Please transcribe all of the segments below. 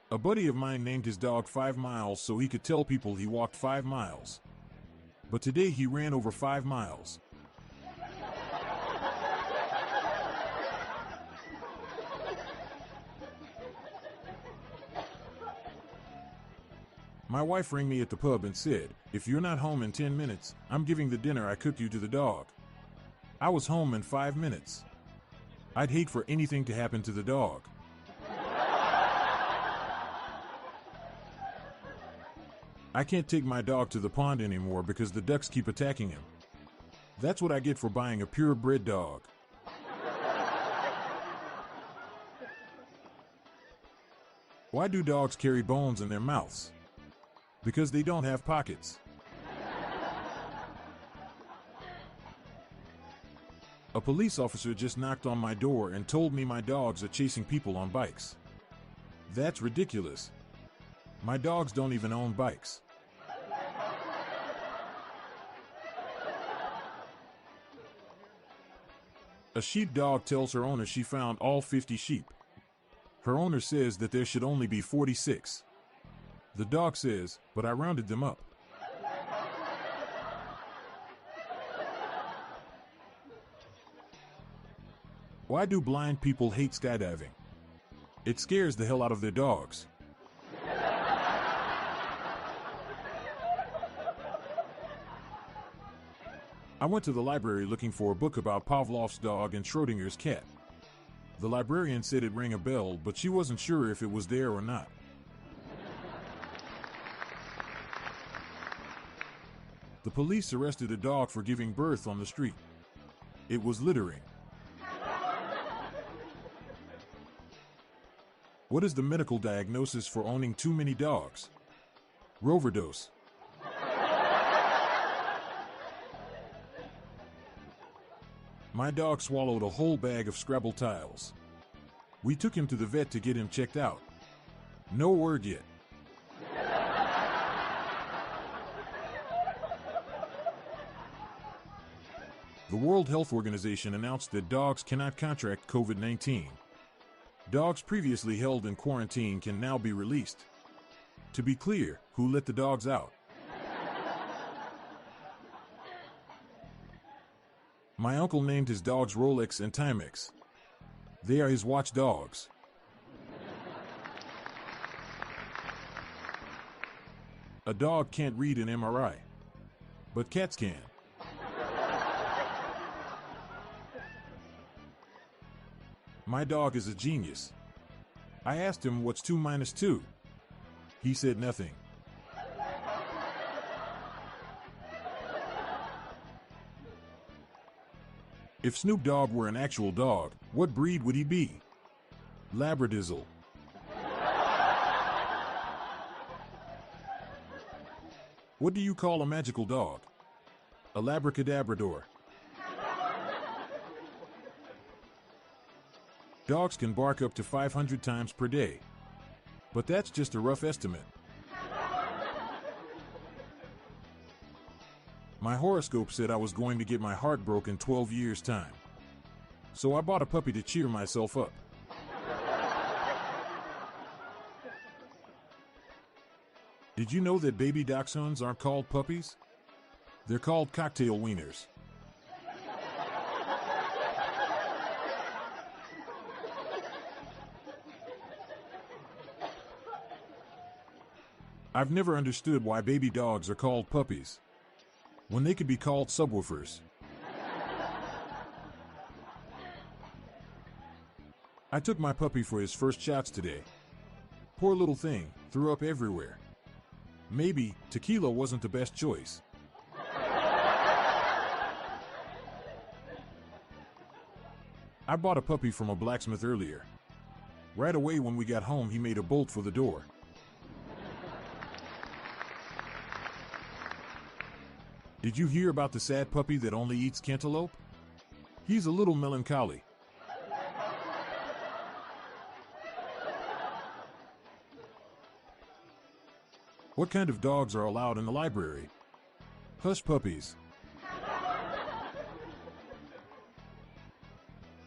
A buddy of mine named his dog 5 miles so he could tell people he walked 5 miles. But today he ran over 5 miles. My wife rang me at the pub and said, "If you're not home in 10 minutes, I'm giving the dinner I cooked you to the dog." I was home in 5 minutes. I'd hate for anything to happen to the dog. I can't take my dog to the pond anymore because the ducks keep attacking him. That's what I get for buying a purebred dog. Why do dogs carry bones in their mouths? Because they don't have pockets. A police officer just knocked on my door and told me my dogs are chasing people on bikes. That's ridiculous. My dogs don't even own bikes. A sheepdog tells her owner she found all 50 sheep. Her owner says that there should only be 46. The dog says, "But I rounded them up." Why do blind people hate skydiving? It scares the hell out of their dogs. I went to the library looking for a book about Pavlov's dog and Schrodinger's cat. The librarian said it rang a bell, but she wasn't sure if it was there or not. The police arrested a dog for giving birth on the street. It was littering. What is the medical diagnosis for owning too many dogs? Roverdose. My dog swallowed a whole bag of Scrabble tiles. We took him to the vet to get him checked out. No word yet. The World Health Organization announced that dogs cannot contract COVID-19. Dogs previously held in quarantine can now be released. To be clear, who let the dogs out? My uncle named his dogs Rolex and Timex. They are his watchdogs. A dog can't read an MRI, but cats can. My dog is a genius. I asked him what's 2 minus 2. He said nothing. If Snoop Dogg were an actual dog, what breed would he be? Labradizzle. What do you call a magical dog? A labracadabrador. Dogs can bark up to 500 times per day. But that's just a rough estimate. My horoscope said I was going to get my heart broken in 12 years' time. So I bought a puppy to cheer myself up. Did you know that baby dachshunds aren't called puppies? They're called cocktail wieners. I've never understood why baby dogs are called puppies when they could be called subwoofers. I took my puppy for his first shots today. Poor little thing, threw up everywhere. Maybe tequila wasn't the best choice. I bought a puppy from a blacksmith earlier. Right away when we got home, he made a bolt for the door. Did you hear about the sad puppy that only eats cantaloupe? He's a little melancholy. What kind of dogs are allowed in the library? Hush puppies.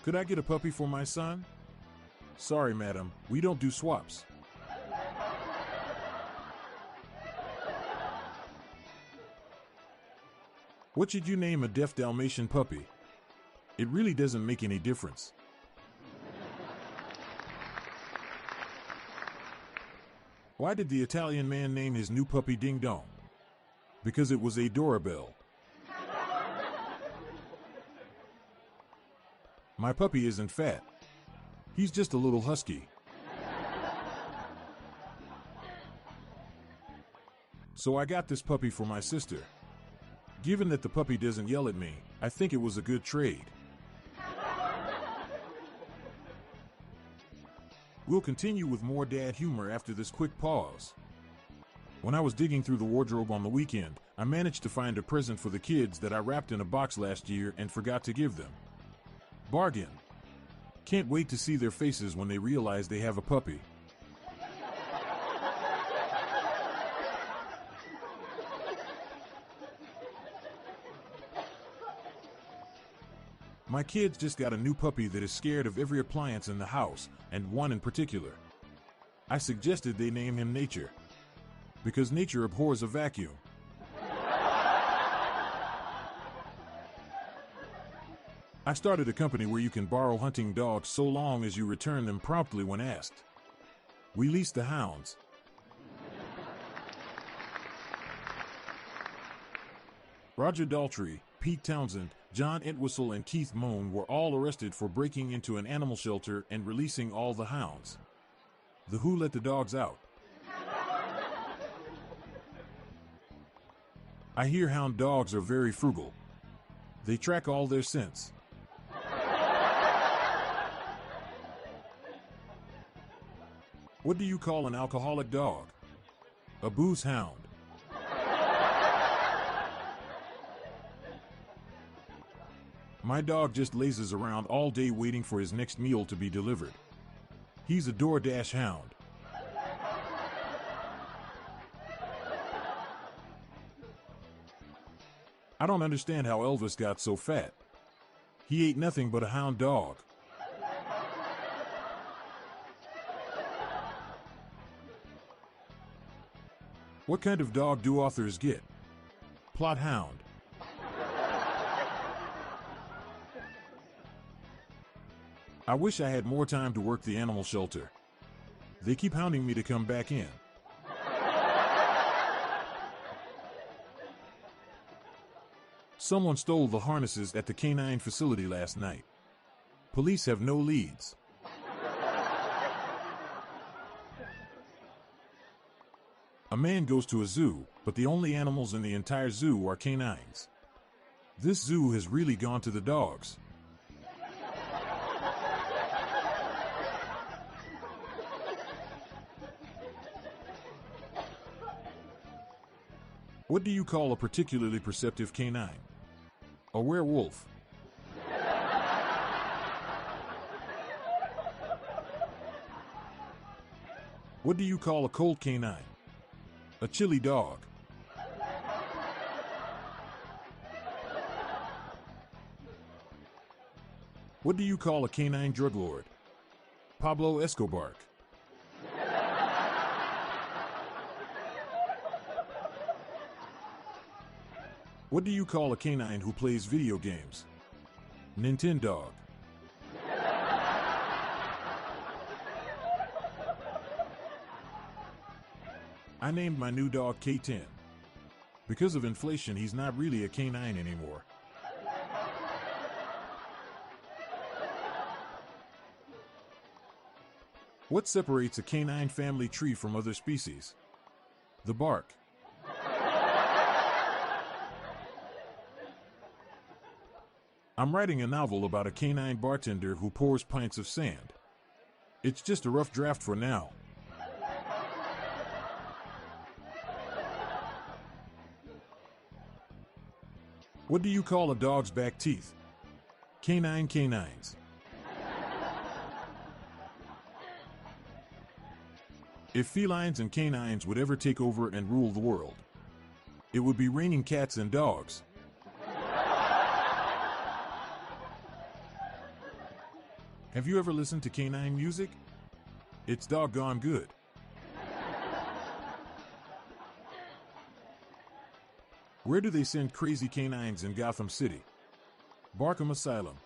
Could I get a puppy for my son? Sorry, madam, we don't do swaps. What should you name a deaf Dalmatian puppy? It really doesn't make any difference. Why did the Italian man name his new puppy Ding Dong? Because it was a doorbell. My puppy isn't fat. He's just a little husky. So I got this puppy for my sister. Given that the puppy doesn't yell at me, I think it was a good trade. We'll continue with more dad humor after this quick pause. When I was digging through the wardrobe on the weekend, I managed to find a present for the kids that I wrapped in a box last year and forgot to give them. Bargain. Can't wait to see their faces when they realize they have a puppy. My kids just got a new puppy that is scared of every appliance in the house, and one in particular. I suggested they name him Nature, because nature abhors a vacuum. I started a company where you can borrow hunting dogs so long as you return them promptly when asked. We lease the hounds. Roger Daltrey, Pete Townsend, John Entwistle, and Keith Moan were all arrested for breaking into an animal shelter and releasing all the hounds. The Who let the dogs out? I hear hound dogs are very frugal. They track all their scents. What do you call an alcoholic dog? A booze hound. My dog just lazes around all day waiting for his next meal to be delivered. He's a DoorDash hound. I don't understand how Elvis got so fat. He ate nothing but a hound dog. What kind of dog do authors get? Plot hound. I wish I had more time to work the animal shelter. They keep hounding me to come back in. Someone stole the harnesses at the canine facility last night. Police have no leads. A man goes to a zoo, but the only animals in the entire zoo are canines. This zoo has really gone to the dogs. What do you call a particularly perceptive canine? A werewolf. What do you call a cold canine? A chilly dog. What do you call a canine drug lord? Pablo Escobar. What do you call a canine who plays video games? Nintendo. I named my new dog K10. Because of inflation, he's not really a canine anymore. What separates a canine family tree from other species? The bark. I'm writing a novel about a canine bartender who pours pints of sand. It's just a rough draft for now. What do you call a dog's back teeth? Canines. If felines and canines would ever take over and rule the world, it would be raining cats and dogs. Have you ever listened to canine music? It's doggone good. Where do they send crazy canines in Gotham City? Barkham Asylum.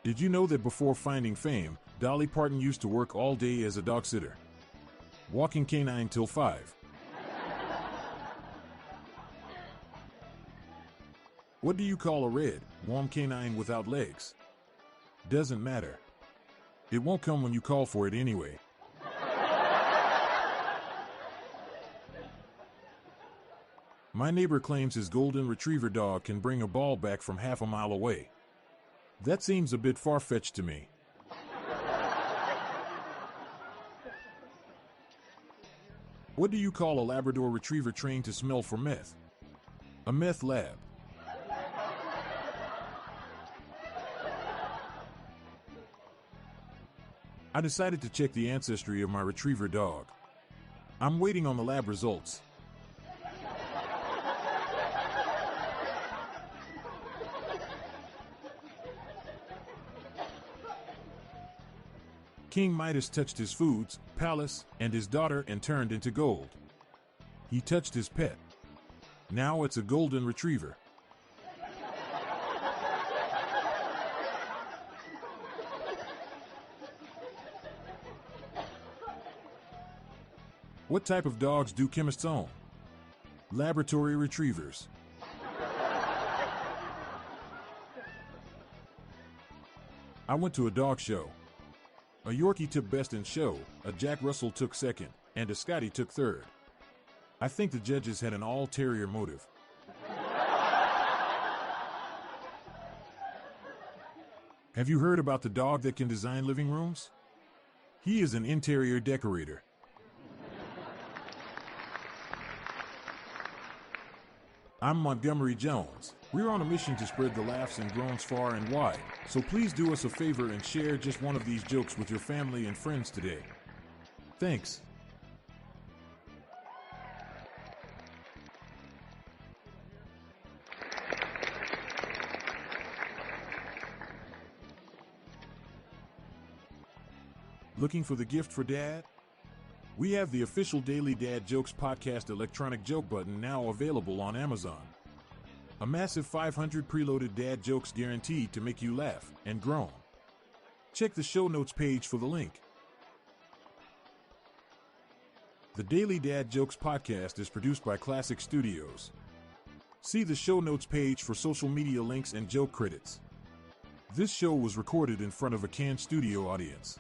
Did you know that before finding fame, Dolly Parton used to work all day as a dog sitter? Walking canine till 5. What do you call a red, warm canine without legs? Doesn't matter. It won't come when you call for it anyway. My neighbor claims his golden retriever dog can bring a ball back from half a mile away. That seems a bit far-fetched to me. What do you call a Labrador retriever trained to smell for meth? A meth lab. I decided to check the ancestry of my retriever dog. I'm waiting on the lab results. King Midas touched his foods, palace, and his daughter and turned into gold. He touched his pet. Now it's a golden retriever. What type of dogs do chemists own? Laboratory retrievers. I went to a dog show. A Yorkie took best in show, a Jack Russell took second, and a Scotty took third. I think the judges had an all-terrier motive. Have you heard about the dog that can design living rooms? He is an interior decorator. I'm Montgomery Jones. We're on a mission to spread the laughs and groans far and wide, so please do us a favor and share just one of these jokes with your family and friends today. Thanks. Looking for the gift for Dad? We have the official Daily Dad Jokes podcast electronic joke button now available on Amazon. A massive 500 preloaded dad jokes guaranteed to make you laugh and groan. Check the show notes page for the link. The Daily Dad Jokes podcast is produced by Classic Studios. See the show notes page for social media links and joke credits. This show was recorded in front of a canned studio audience.